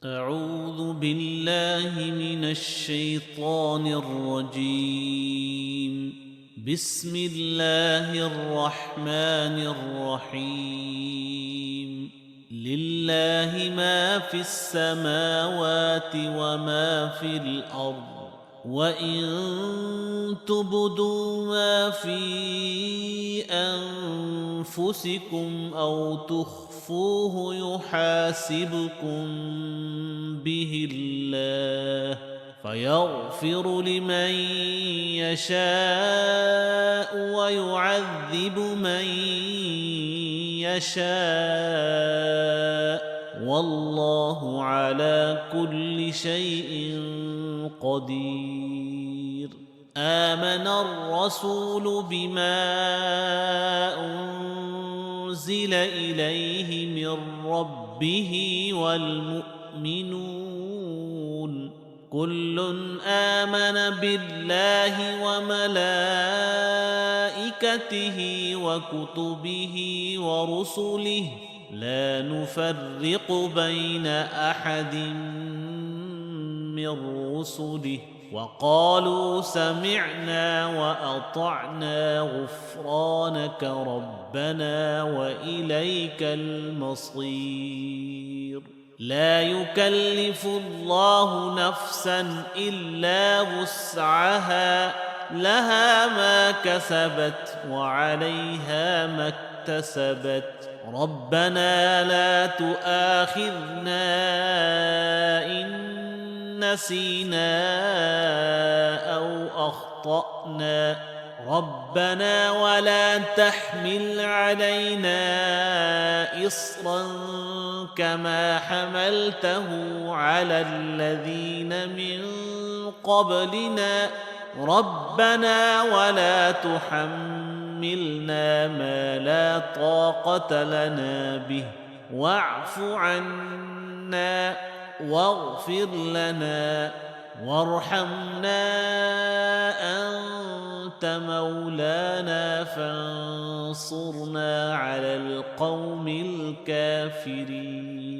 أعوذ بالله من الشيطان الرجيم. بسم الله الرحمن الرحيم. لله ما في السماوات وما في الأرض، وإن تبدوا ما في أنفسكم أو تخفوه يحاسبكم به الله، فيغفر لمن يشاء ويعذب من يشاء، والله على كل شيء قدير. آمن الرسول بما أنزل إليه من ربه والمؤمنون كل آمن بالله وملائكته وكتبه ورسله لا نفرق بين أحد من رسله، وقالوا سمعنا وأطعنا غفرانك ربنا وإليك المصير. لا يكلف الله نفسا إلا وسعها، لها ما كسبت وعليها ما اكتسبت. ربنا لا تؤاخذنا إن نسينا أو أخطأنا، ربنا ولا تحمل علينا إصرا كما حملته على الذين من قبلنا، ربنا ولا تحملنا ما لا طاقة لنا به، واعف عنا واغفر لنا وارحمنا، أنت مولانا فانصرنا على القوم الكافرين.